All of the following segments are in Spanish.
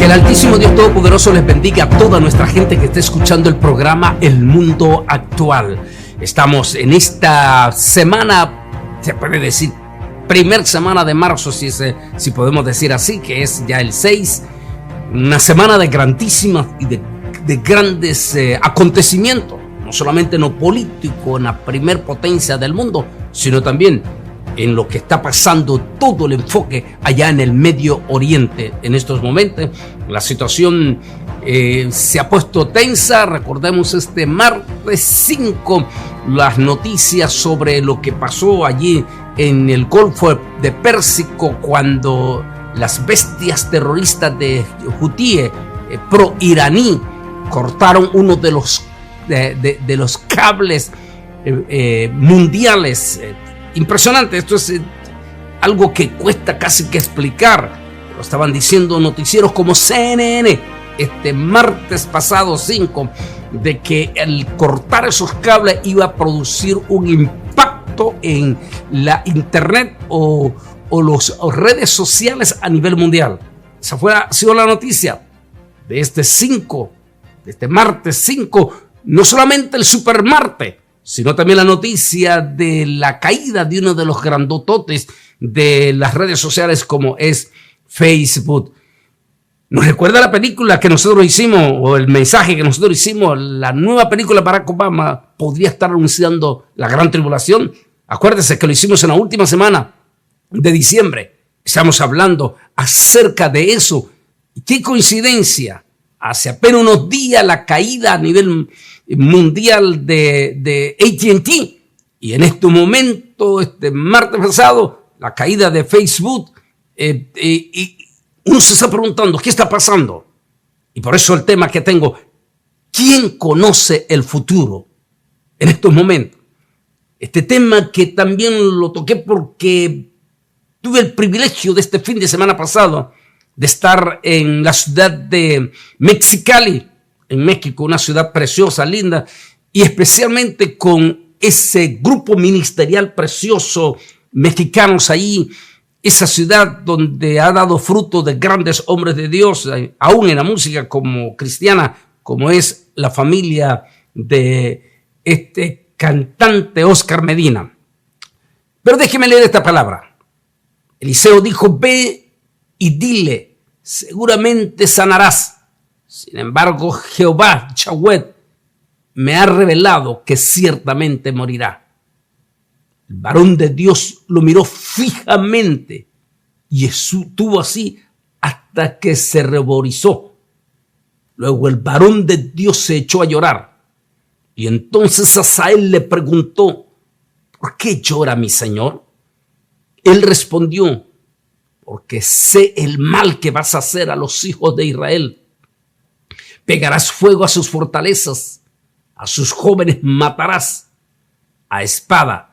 el Altísimo Dios Todopoderoso les bendiga a toda nuestra gente que está escuchando el programa El Mundo Actual. Estamos en esta semana, se puede decir, primer semana de marzo, si podemos decir así, que es ya el 6, una semana de grandísimas y de grandes acontecimientos, no solamente en lo político, en la primer potencia del mundo, sino también en lo que está pasando, todo el enfoque allá en el Medio Oriente. En estos momentos la situación se ha puesto tensa. Recordemos este martes 5 las noticias sobre lo que pasó allí en el Golfo de Pérsico, cuando las bestias terroristas de Houthi pro-iraní cortaron uno de los cables mundiales. Impresionante, esto es algo que cuesta casi que explicar. Lo estaban diciendo noticieros como CNN este martes pasado 5, de que el cortar esos cables iba a producir un impacto en la internet o las redes sociales a nivel mundial. Esa ha sido la noticia de este martes 5, no solamente el supermartes, sino también la noticia de la caída de uno de los grandototes de las redes sociales como es Facebook. Nos recuerda la película que nosotros hicimos, o el mensaje que nosotros hicimos, la nueva película de Barack Obama podría estar anunciando la gran tribulación. Acuérdense que lo hicimos en la última semana de diciembre. Estamos hablando acerca de eso. ¡Qué coincidencia! Hace apenas unos días la caída a nivel mundial de AT&T, y en este momento, este martes pasado, la caída de Facebook. Y uno se está preguntando, ¿qué está pasando? Y por eso el tema que tengo, ¿quién conoce el futuro en estos momentos? Este tema que también lo toqué porque tuve el privilegio de este fin de semana pasado de estar en la ciudad de Mexicali, en México, una ciudad preciosa, linda, y especialmente con ese grupo ministerial precioso, mexicanos ahí, esa ciudad donde ha dado fruto de grandes hombres de Dios, aún en la música como cristiana, como es la familia de este cantante Oscar Medina. Pero déjeme leer esta palabra. Eliseo dijo: ve y dile, seguramente sanarás. Sin embargo, Jehová, Yahweh, me ha revelado que ciertamente morirá. El varón de Dios lo miró fijamente y estuvo así hasta que se ruborizó. Luego el varón de Dios se echó a llorar. Y entonces Hazael le preguntó: ¿por qué llora mi señor? Él respondió: porque sé el mal que vas a hacer a los hijos de Israel. Pegarás fuego a sus fortalezas, a sus jóvenes matarás, a espada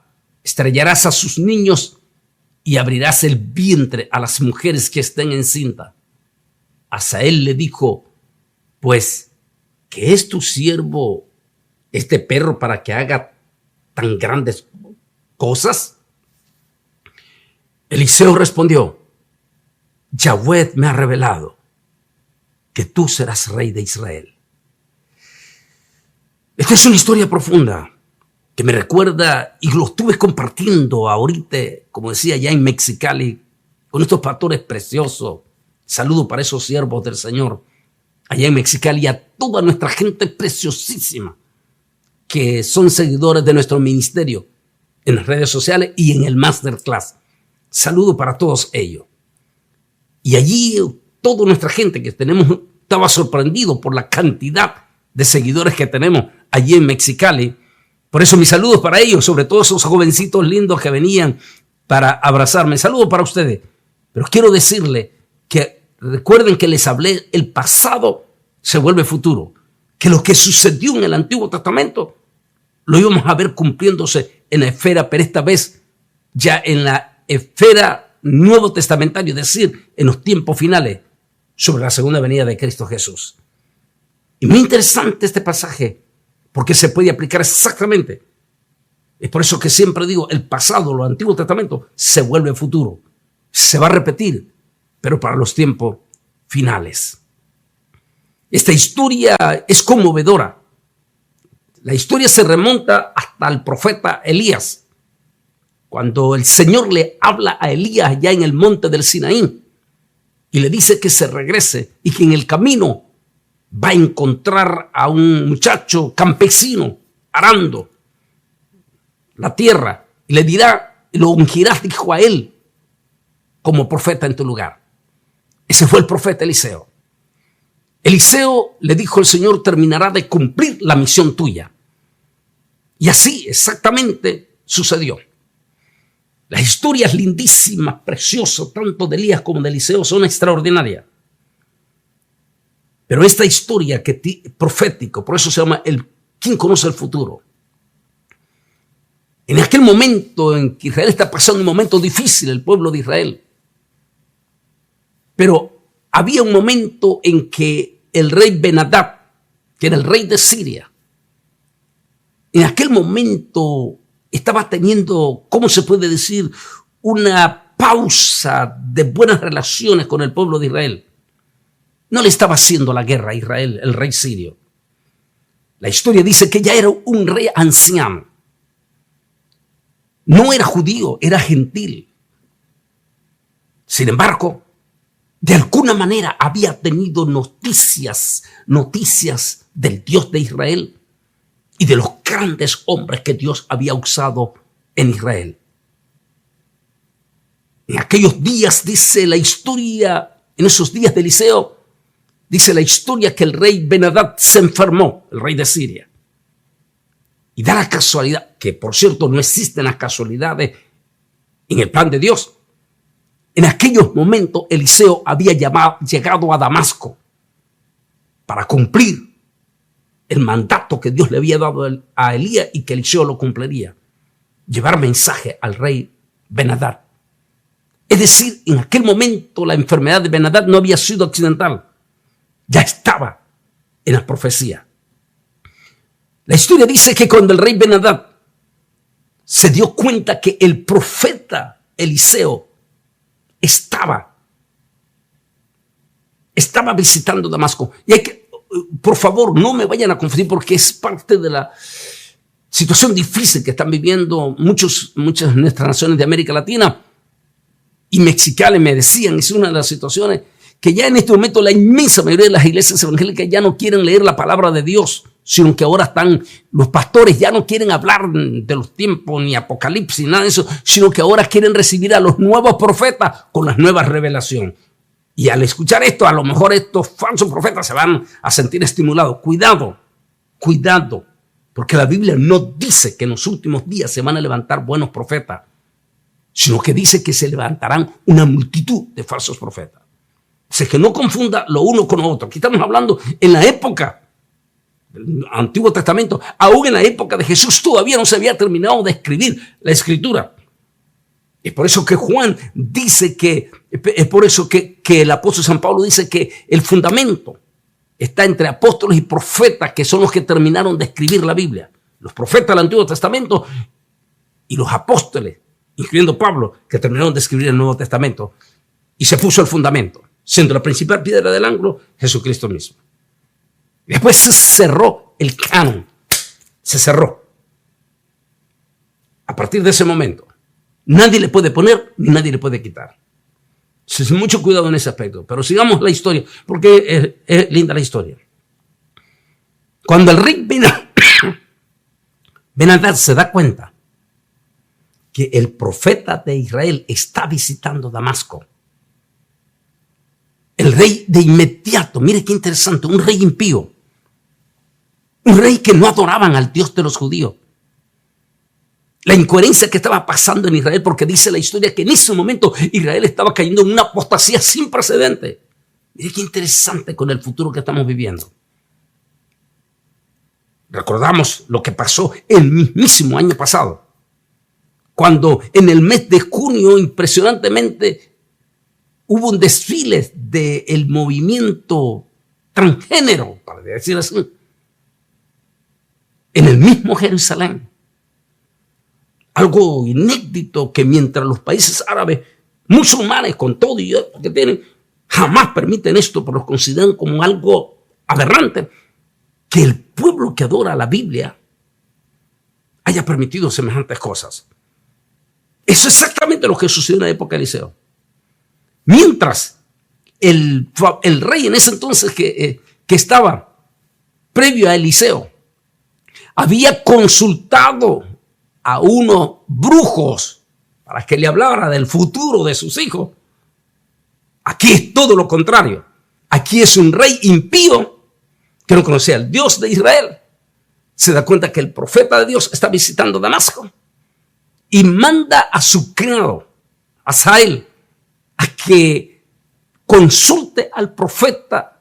estrellarás a sus niños y abrirás el vientre a las mujeres que estén encinta. Hazael le dijo: pues, ¿qué es tu siervo este perro para que haga tan grandes cosas? Eliseo respondió: Yahweh me ha revelado que tú serás rey de Israel. Esta es una historia profunda que me recuerda, y lo estuve compartiendo ahorita, como decía, ya en Mexicali, con estos pastores preciosos. Saludo para esos siervos del Señor allá en Mexicali y a toda nuestra gente preciosísima que son seguidores de nuestro ministerio en las redes sociales y en el Masterclass. Saludo para todos ellos. Y allí toda nuestra gente que tenemos, estaba sorprendido por la cantidad de seguidores que tenemos allí en Mexicali. Por eso mis saludos para ellos, sobre todo esos jovencitos lindos que venían para abrazarme. Saludos para ustedes. Pero quiero decirle que recuerden que les hablé, el pasado se vuelve futuro. Que lo que sucedió en el Antiguo Testamento lo íbamos a ver cumpliéndose en la esfera, pero esta vez ya en la esfera Nuevo Testamentario, es decir, en los tiempos finales, sobre la segunda venida de Cristo Jesús. Y muy interesante este pasaje, porque se puede aplicar exactamente. Es por eso que siempre digo, el pasado, los Antiguos Testamentos, se vuelve futuro. Se va a repetir, pero para los tiempos finales. Esta historia es conmovedora. La historia se remonta hasta el profeta Elías, cuando el Señor le habla a Elías allá en el monte del Sinaí y le dice que se regrese y que en el camino va a encontrar a un muchacho campesino arando la tierra y le dirá, lo ungirás, dijo a él, como profeta en tu lugar. Ese fue el profeta Eliseo. Eliseo le dijo el Señor, terminará de cumplir la misión tuya. Y así exactamente sucedió. Las historias lindísimas, preciosas, tanto de Elías como de Eliseo, son extraordinarias. Pero esta historia profético, por eso se llama ¿quién conoce el futuro? En aquel momento en que Israel está pasando un momento difícil, el pueblo de Israel. Pero había un momento en que el rey Ben-Hadad, que era el rey de Siria, en aquel momento estaba teniendo, ¿cómo se puede decir?, una pausa de buenas relaciones con el pueblo de Israel. No le estaba haciendo la guerra a Israel, el rey sirio. La historia dice que ya era un rey anciano. No era judío, era gentil. Sin embargo, de alguna manera había tenido noticias del Dios de Israel y de los grandes hombres que Dios había usado en Israel. En aquellos días, dice la historia, en esos días de Eliseo, dice la historia que el rey Ben-Hadad se enfermó, el rey de Siria. Y da la casualidad, que por cierto no existen las casualidades en el plan de Dios. En aquellos momentos Eliseo había llegado a Damasco para cumplir el mandato que Dios le había dado a Elías y que Eliseo lo cumpliría. Llevar mensaje al rey Ben-Hadad. Es decir, en aquel momento la enfermedad de Ben-Hadad no había sido accidental. Ya estaba en la profecía. La historia dice que cuando el rey Ben-Hadad se dio cuenta que el profeta Eliseo estaba visitando Damasco. Y hay que, por favor, no me vayan a confundir porque es parte de la situación difícil que están viviendo muchas de nuestras naciones de América Latina y mexicanas. Me decían, es una de las situaciones que ya en este momento la inmensa mayoría de las iglesias evangélicas ya no quieren leer la palabra de Dios, sino que ahora los pastores ya no quieren hablar de los tiempos ni apocalipsis, nada de eso, sino que ahora quieren recibir a los nuevos profetas con las nuevas revelaciones. Y al escuchar esto, a lo mejor estos falsos profetas se van a sentir estimulados. Cuidado, porque la Biblia no dice que en los últimos días se van a levantar buenos profetas, sino que dice que se levantarán una multitud de falsos profetas. O sea, que no confunda lo uno con lo otro. Aquí estamos hablando en la época del Antiguo Testamento, aún en la época de Jesús todavía no se había terminado de escribir la Escritura. Es por eso que Juan dice es por eso que el apóstol San Pablo dice que el fundamento está entre apóstoles y profetas, que son los que terminaron de escribir la Biblia. Los profetas del Antiguo Testamento y los apóstoles, incluyendo Pablo, que terminaron de escribir el Nuevo Testamento. Y se puso el fundamento, siendo la principal piedra del ángulo Jesucristo mismo. Después se cerró el canon, se cerró. A partir de ese momento, nadie le puede poner ni nadie le puede quitar. Entonces, mucho cuidado en ese aspecto. Pero sigamos la historia, porque es linda la historia. Cuando el rey Ben-Hadad se da cuenta que el profeta de Israel está visitando Damasco, el rey de inmediato, mire qué interesante, un rey impío, un rey que no adoraban al Dios de los judíos. La incoherencia que estaba pasando en Israel, porque dice la historia que en ese momento Israel estaba cayendo en una apostasía sin precedente. Mire qué interesante con el futuro que estamos viviendo. Recordamos lo que pasó el mismísimo año pasado, cuando en el mes de junio impresionantemente hubo un desfile del movimiento transgénero, para decir así, en el mismo Jerusalén. Algo inédito que mientras los países árabes musulmanes, con todo y que tienen, jamás permiten esto, pero los consideran como algo aberrante que el pueblo que adora la Biblia haya permitido semejantes cosas. Eso es exactamente lo que sucedió en la época de Eliseo. Mientras el rey en ese entonces que estaba previo a Eliseo había consultado a unos brujos para que le hablara del futuro de sus hijos, aquí es todo lo contrario. Aquí es un rey impío que no conocía al Dios de Israel. Se da cuenta que el profeta de Dios está visitando Damasco y manda a su criado, Hazael, a que consulte al profeta,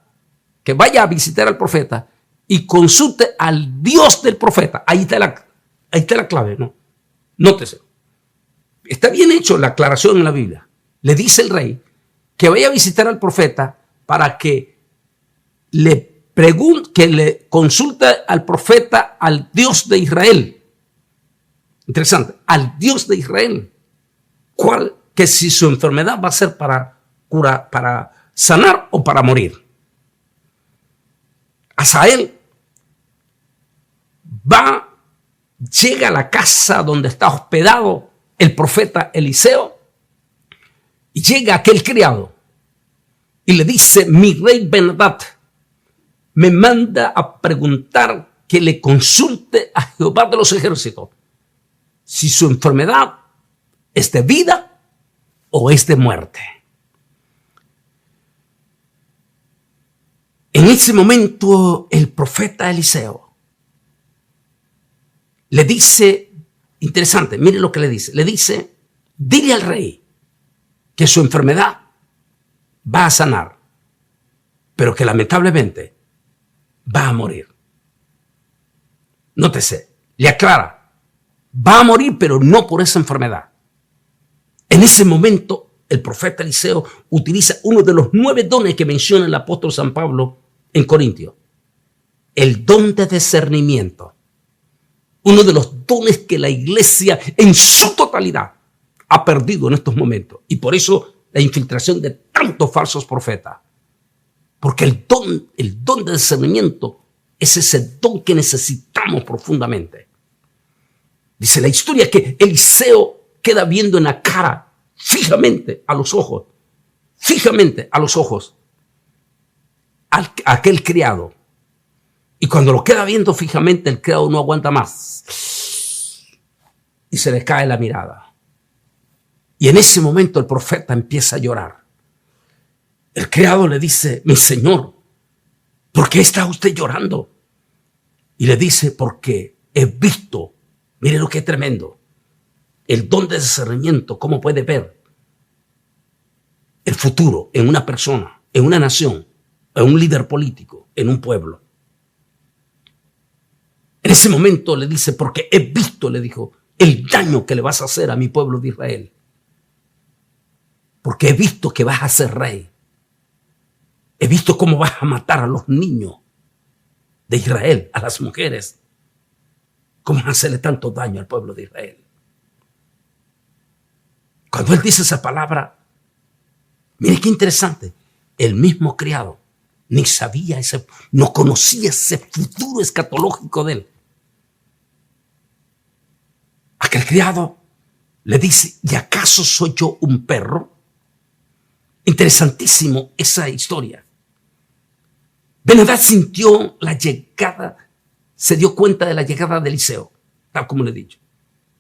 que vaya a visitar al profeta y consulte al Dios del profeta. Ahí está la clave, ¿no? Nótese. Está bien hecho la aclaración en la Biblia. Le dice el rey que vaya a visitar al profeta para que le consulte al profeta, al Dios de Israel. Interesante, al Dios de Israel. Que si su enfermedad va a ser para curar, para sanar o para morir. Hazael llega a la casa donde está hospedado el profeta Eliseo y llega aquel criado y le dice: mi rey Ben-Hadad me manda a preguntar que le consulte a Jehová de los ejércitos si su enfermedad es de vida o es de muerte. En ese momento el profeta Eliseo le dice, interesante, mire lo que le dice, dile al rey que su enfermedad va a sanar, pero que lamentablemente va a morir. Nótese, le aclara, va a morir, pero no por esa enfermedad. En ese momento, el profeta Eliseo utiliza uno de los 9 dones que menciona el apóstol San Pablo en Corintios. El don de discernimiento. Uno de los dones que la iglesia en su totalidad ha perdido en estos momentos. Y por eso la infiltración de tantos falsos profetas. Porque el don de discernimiento es ese don que necesitamos profundamente. Dice la historia que Eliseo queda viendo en la cara, fijamente a los ojos, a aquel criado. Y cuando lo queda viendo fijamente, el criado no aguanta más. Y se le cae la mirada. Y en ese momento el profeta empieza a llorar. El criado le dice: mi señor, ¿por qué está usted llorando? Y le dice: porque he visto, mire lo que es tremendo, el don de discernimiento, cómo puede ver el futuro en una persona, en una nación, en un líder político, en un pueblo. En ese momento le dice: porque he visto, le dijo, el daño que le vas a hacer a mi pueblo de Israel. Porque he visto que vas a ser rey. He visto cómo vas a matar a los niños de Israel, a las mujeres. Cómo vas a hacerle tanto daño al pueblo de Israel. Cuando él dice esa palabra, mire qué interesante. El mismo criado ni sabía no conocía ese futuro escatológico de él. Aquel criado le dice: ¿y acaso soy yo un perro? Interesantísimo esa historia. Ben-Hadad sintió la llegada, se dio cuenta de la llegada de Eliseo, tal como le he dicho.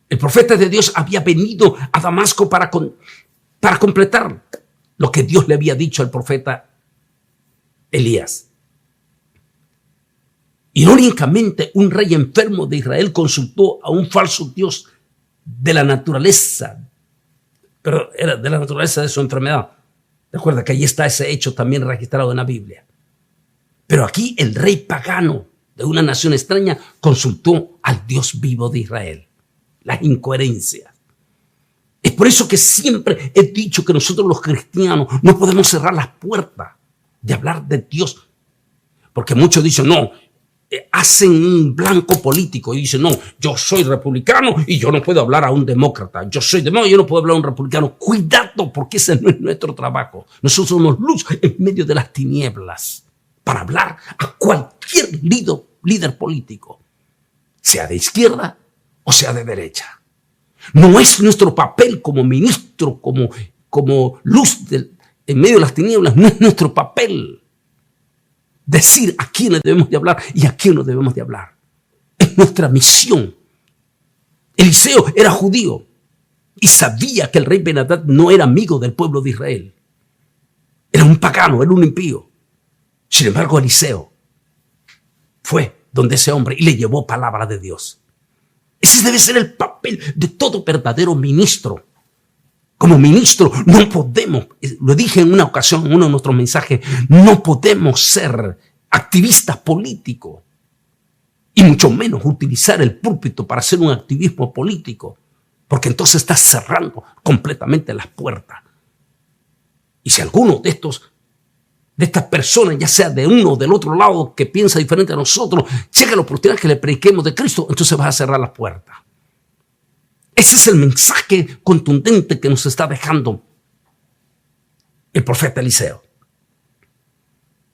El profeta de Dios había venido a Damasco para completar lo que Dios le había dicho al profeta Elías. Irónicamente, un rey enfermo de Israel consultó a un falso dios de la naturaleza, pero era de la naturaleza de su enfermedad. Recuerda que ahí está ese hecho también registrado en la Biblia. Pero aquí el rey pagano de una nación extraña consultó al Dios vivo de Israel. Las incoherencias. Es por eso que siempre he dicho que nosotros los cristianos no podemos cerrar las puertas de hablar de Dios. Porque muchos dicen: no, hacen un blanco político y dicen: no, yo soy republicano y yo no puedo hablar a un demócrata. Yo no puedo hablar a un republicano. Cuidado, porque ese no es nuestro trabajo. Nosotros somos luz en medio de las tinieblas. para hablar a cualquier líder político, sea de izquierda o sea de derecha. No es nuestro papel como ministro, como luz en medio de las tinieblas, no es nuestro papel decir a quiénes debemos de hablar y a quién no debemos de hablar. Es nuestra misión. Eliseo era judío y sabía que el rey Ben-Hadad no era amigo del pueblo de Israel. Era un pagano, era un impío. Sin embargo, Eliseo fue donde ese hombre y le llevó palabra de Dios. Ese debe ser el papel de todo verdadero ministro. Como ministro no podemos, lo dije en una ocasión en uno de nuestros mensajes, no podemos ser activistas políticos y mucho menos utilizar el púlpito para hacer un activismo político, porque entonces estás cerrando completamente las puertas. Y si alguno de estas personas, ya sea de uno o del otro lado, que piensa diferente a nosotros, llega la oportunidad que le prediquemos de Cristo, entonces vas a cerrar las puertas. Ese es el mensaje contundente que nos está dejando el profeta Eliseo.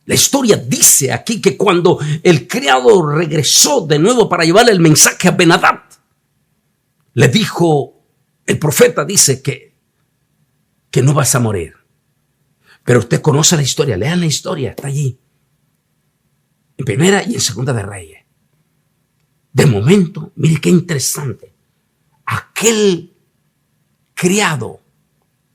La historia dice aquí que cuando el criado regresó de nuevo para llevarle el mensaje a Ben-Hadad, le dijo, el profeta dice que no vas a morir. Pero usted conoce la historia, lean la historia, está allí. En Primera y en Segunda de Reyes. De momento, mire qué interesante. Aquel criado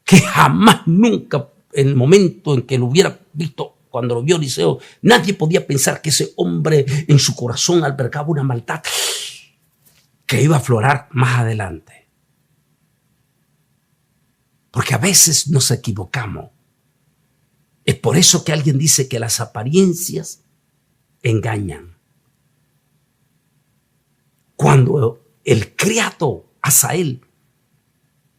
que jamás, nunca, en el momento en que lo hubiera visto, cuando lo vio Eliseo, nadie podía pensar que ese hombre en su corazón albergaba una maldad que iba a aflorar más adelante. Porque a veces nos equivocamos. Es por eso que alguien dice que las apariencias engañan. Cuando el criado Asael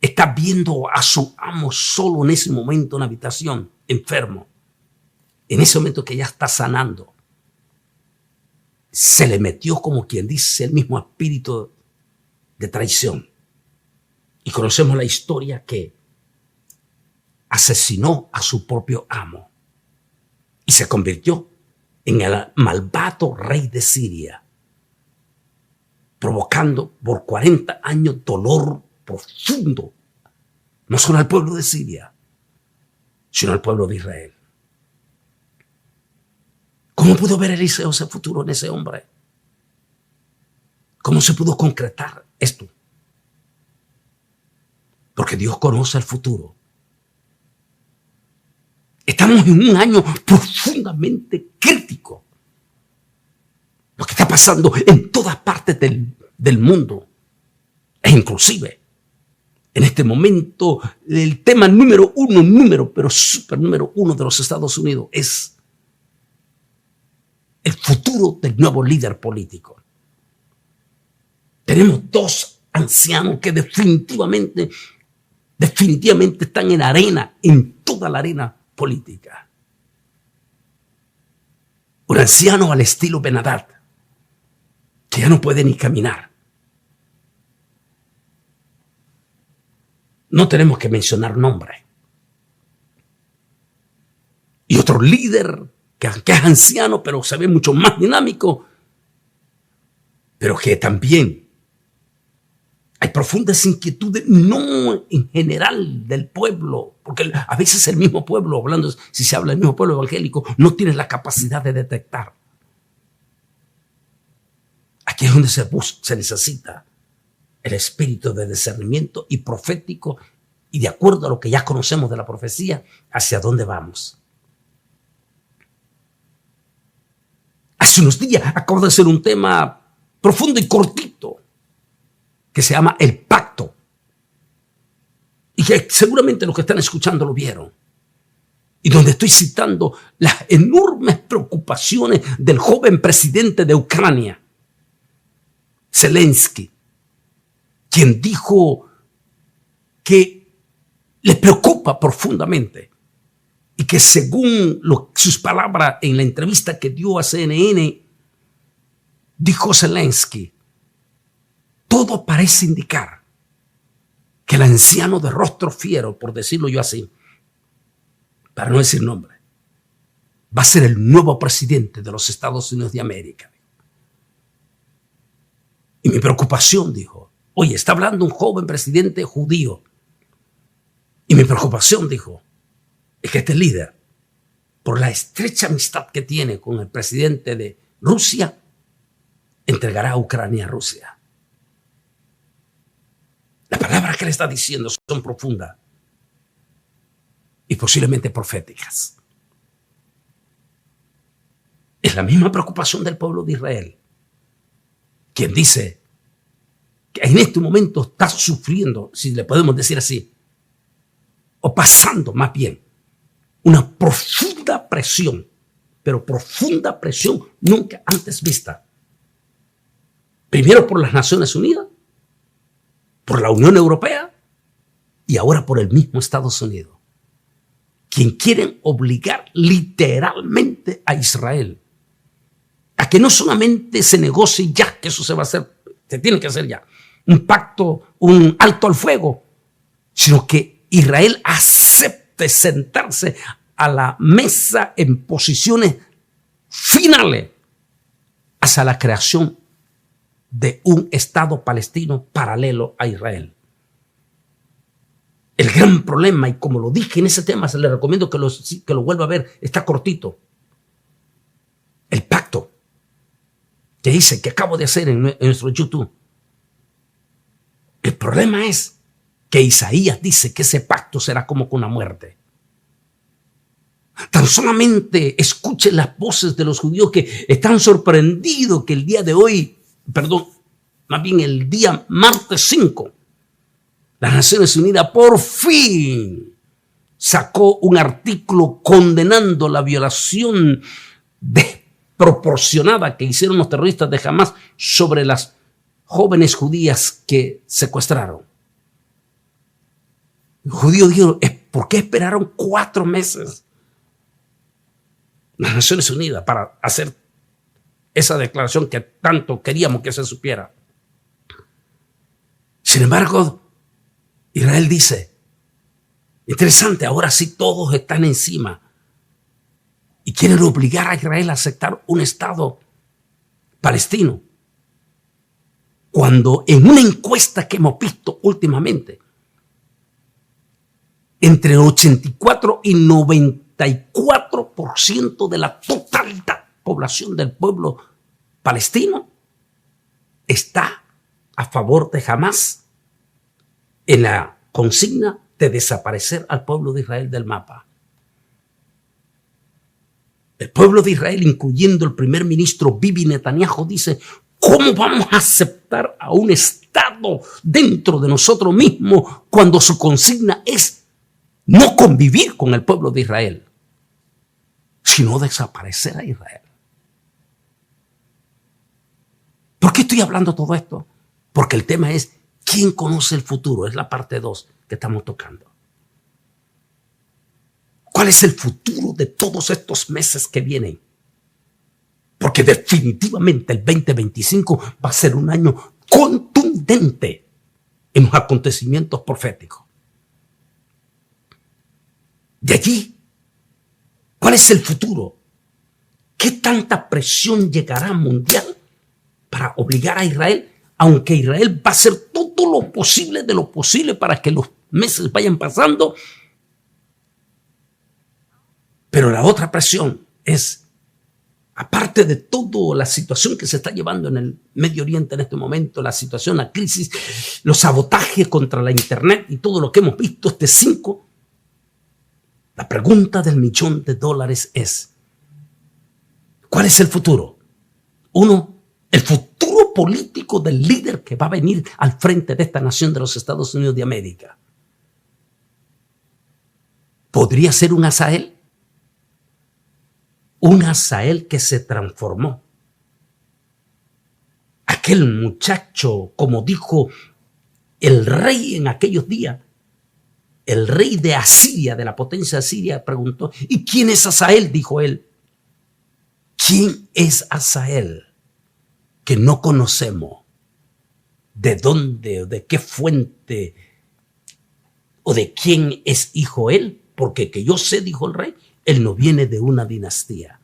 está viendo a su amo solo en ese momento en la habitación, enfermo, en ese momento que ya está sanando, se le metió, como quien dice, el mismo espíritu de traición. Y conocemos la historia que asesinó a su propio amo y se convirtió en el malvado rey de Siria, provocando por 40 años dolor profundo, no solo al pueblo de Siria, sino al pueblo de Israel. ¿Cómo pudo ver Eliseo ese futuro en ese hombre? ¿Cómo se pudo concretar esto? Porque Dios conoce el futuro. Estamos en un año profundamente crítico. Lo que está pasando en todas partes del mundo. E inclusive, en este momento, el tema número uno de los Estados Unidos es el futuro del nuevo líder político. Tenemos dos ancianos que definitivamente están en arena, en toda la arena política. Un anciano al estilo Ben-Hadad, que ya no puede ni caminar. No tenemos que mencionar nombre. Y otro líder que es anciano, pero se ve mucho más dinámico, pero que también hay profundas inquietudes, no en general del pueblo, porque a veces el mismo pueblo, hablando, si se habla del mismo pueblo evangélico, no tiene la capacidad de detectar. Aquí es donde se necesita el espíritu de discernimiento y profético, y de acuerdo a lo que ya conocemos de la profecía, hacia dónde vamos. Hace unos días acabo de hacer un tema profundo y cortito que se llama el pacto, y que seguramente los que están escuchando lo vieron, y donde estoy citando las enormes preocupaciones del joven presidente de Ucrania, Zelensky, quien dijo que le preocupa profundamente y que según sus palabras en la entrevista que dio a CNN, dijo Zelensky, todo parece indicar que el anciano de rostro fiero, por decirlo yo así, para no decir nombre, va a ser el nuevo presidente de los Estados Unidos de América. Y mi preocupación, dijo, oye, está hablando un joven presidente judío. Y mi preocupación, dijo, es que este líder, por la estrecha amistad que tiene con el presidente de Rusia, entregará a Ucrania a Rusia. Las palabras que le está diciendo son profundas y posiblemente proféticas. Es la misma preocupación del pueblo de Israel, quien dice que en este momento está sufriendo, si le podemos decir así, o pasando más bien, una profunda presión, pero profunda presión nunca antes vista. Primero por las Naciones Unidas, por la Unión Europea y ahora por el mismo Estados Unidos, quien quieren obligar literalmente a Israel a que no solamente se negocie ya, que eso se va a hacer, se tiene que hacer ya, un pacto, un alto al fuego, sino que Israel acepte sentarse a la mesa en posiciones finales hacia la creación de un Estado palestino paralelo a Israel. El gran problema, y como lo dije en ese tema, se le recomiendo que lo vuelva a ver, está cortito. El pacto que dice, que acabo de hacer en nuestro YouTube. El problema es que Isaías dice que ese pacto será como con la muerte. Tan solamente escuchen las voces de los judíos que están sorprendidos que el día de hoy, más bien el día martes 5, las Naciones Unidas por fin sacó un artículo condenando la violación desproporcionada que hicieron los terroristas de Hamas sobre las jóvenes judías que secuestraron. Los judíos dijeron, ¿por qué esperaron 4 meses las Naciones Unidas para hacer esa declaración que tanto queríamos que se supiera? Sin embargo, Israel dice, interesante, ahora sí todos están encima y quieren obligar a Israel a aceptar un Estado palestino. Cuando en una encuesta que hemos visto últimamente, entre 84 y 94% de la total población del pueblo palestino está a favor de Hamas en la consigna de desaparecer al pueblo de Israel del mapa. El pueblo de Israel, incluyendo el primer ministro Bibi Netanyahu, dice, ¿cómo vamos a aceptar a un Estado dentro de nosotros mismos cuando su consigna es no convivir con el pueblo de Israel, sino desaparecer a Israel? ¿Por qué estoy hablando todo esto? Porque el tema es ¿quién conoce el futuro? Es la parte 2 que estamos tocando. ¿Cuál es el futuro de todos estos meses que vienen? Porque definitivamente el 2025 va a ser un año contundente en los acontecimientos proféticos. De allí, ¿cuál es el futuro? ¿Qué tanta presión llegará mundial para obligar a Israel? Aunque Israel va a hacer todo lo posible de lo posible para que los meses vayan pasando. Pero la otra presión es, aparte de toda la situación que se está llevando en el Medio Oriente en este momento, la situación, la crisis, los sabotajes contra la Internet y todo lo que hemos visto este 5, la pregunta del $1.000.000 es, ¿cuál es el futuro? 1, el futuro político del líder que va a venir al frente de esta nación de los Estados Unidos de América. ¿Podría ser un Asael? Un Asael que se transformó. Aquel muchacho, como dijo el rey en aquellos días, el rey de Asiria, de la potencia asiria, preguntó, ¿y quién es Asael? Dijo él. ¿Quién es Asael? Que no conocemos de dónde o de qué fuente o de quién es hijo él, porque que yo sé, dijo el rey, Él no viene de una dinastía.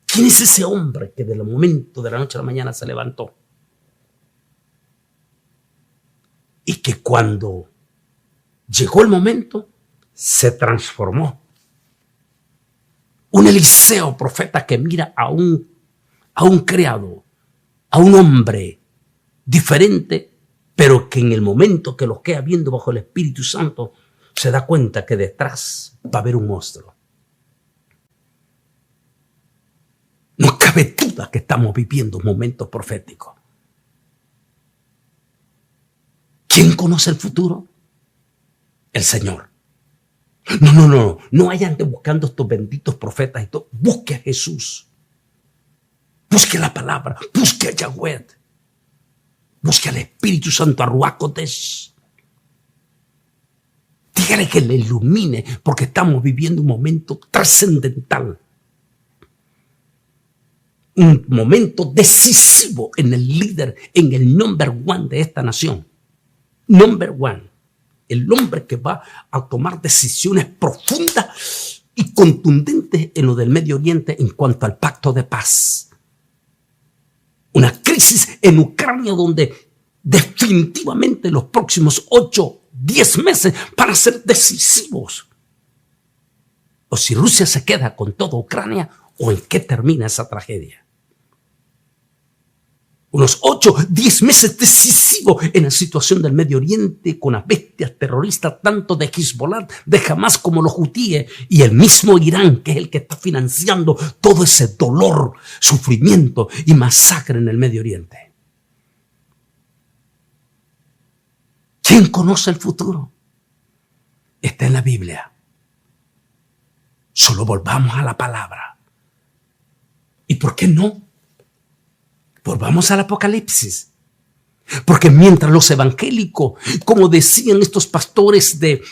¿Quién es ese hombre que del momento de la noche a la mañana se levantó? Y que cuando llegó el momento, se transformó. Un Eliseo, profeta, que mira a un criado, a un hombre diferente, pero que en el momento que lo queda viendo bajo el Espíritu Santo, se da cuenta que detrás va a haber un monstruo. No cabe duda que estamos viviendo momentos proféticos. ¿Quién conoce el futuro? El Señor. No vayan buscando estos benditos profetas y todo. Busque a Jesús. Busque la palabra. Busque a Yahweh. Busque al Espíritu Santo, a Ruach Kodesh. Dígale que le ilumine, porque estamos viviendo un momento trascendental. Un momento decisivo en el líder, en el number one de esta nación. Number one. El hombre que va a tomar decisiones profundas y contundentes en lo del Medio Oriente en cuanto al pacto de paz. Una crisis en Ucrania donde definitivamente los próximos 8-10 meses van a ser decisivos. O si Rusia se queda con toda Ucrania, o en qué termina esa tragedia. Unos 8-10 meses decisivos en la situación del Medio Oriente con las bestias terroristas tanto de Hezbollah, de Hamas como los hutíes y el mismo Irán, que es el que está financiando todo ese dolor, sufrimiento y masacre en el Medio Oriente. ¿Quién conoce el futuro? Está en la Biblia. Solo volvamos a la palabra. ¿Y por qué no? Volvamos al Apocalipsis. Porque mientras los evangélicos, como decían estos pastores de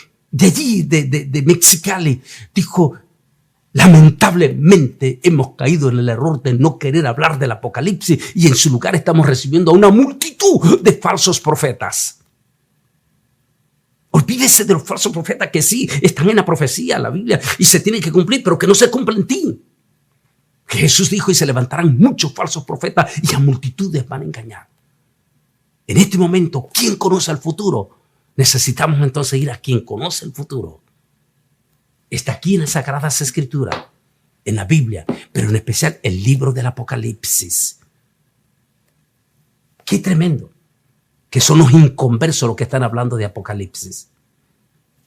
allí, de Mexicali, dijo, lamentablemente hemos caído en el error de no querer hablar del Apocalipsis y en su lugar estamos recibiendo a una multitud de falsos profetas. Olvídese de los falsos profetas que sí están en la profecía, en la Biblia, y se tienen que cumplir, pero que no se cumplen en ti. Jesús dijo, y se levantarán muchos falsos profetas y a multitudes van a engañar. En este momento, ¿quién conoce el futuro? Necesitamos entonces ir a quien conoce el futuro. Está aquí en las Sagradas Escrituras, en la Biblia, pero en especial el libro del Apocalipsis. ¡Qué tremendo! Que son los inconversos los que están hablando de Apocalipsis.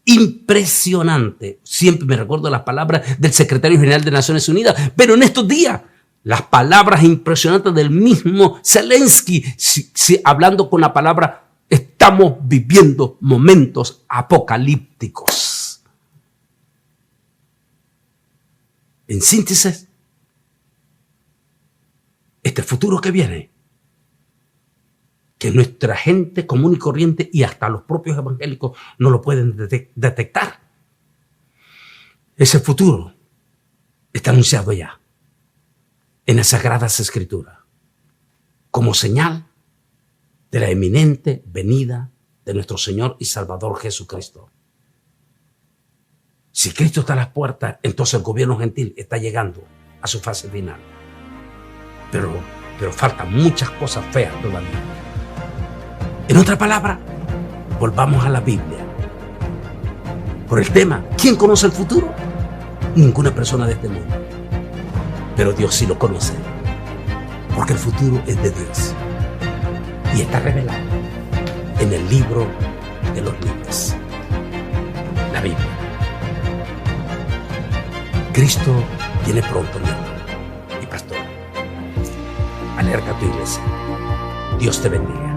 Impresionante. Siempre me recuerdo las palabras del secretario general de Naciones Unidas, pero en estos días, las palabras impresionantes del mismo Zelensky, hablando con la palabra, estamos viviendo momentos apocalípticos. En síntesis, este futuro que viene, que nuestra gente común y corriente y hasta los propios evangélicos no lo pueden detectar. Ese futuro está anunciado ya en las Sagradas Escrituras como señal de la eminente venida de nuestro Señor y Salvador Jesucristo. Si Cristo está a las puertas, entonces el gobierno gentil está llegando a su fase final. Pero faltan muchas cosas feas todavía. En otra palabra, volvamos a la Biblia. Por el tema, ¿quién conoce el futuro? Ninguna persona de este mundo. Pero Dios sí lo conoce. Porque el futuro es de Dios. Y está revelado en el libro de los libros. La Biblia. Cristo viene pronto, mi hermano y pastor. Alerta a tu iglesia. Dios te bendiga.